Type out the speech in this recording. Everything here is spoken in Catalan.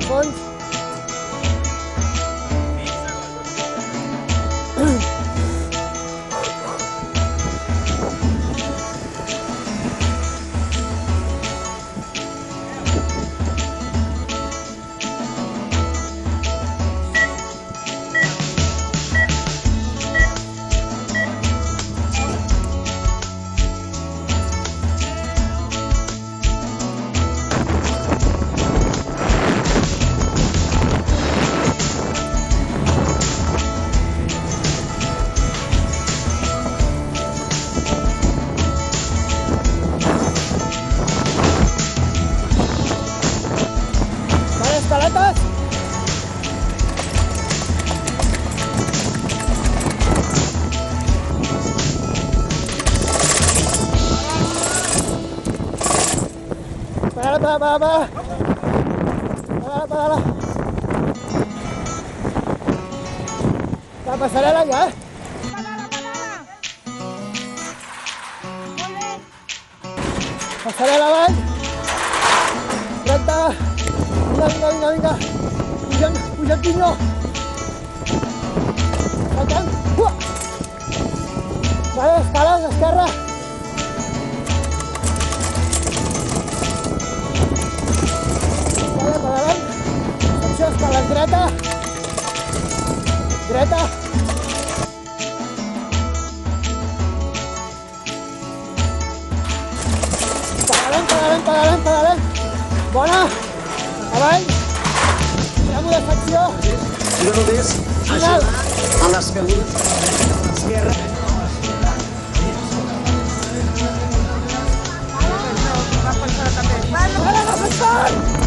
segons. Escaletes. Para. La passarel·la ja, eh? Passarel·la avall. Recte. Vinga. Pujant pinyó. Saltant. Vale, escales, esquerra. Vale, per davant. Atenció, escales dreta. Dreta. Pedalem. Bona. Avall. Tramo de secció. Tira només a les cabudes. Esquerra. Vale, no s'està!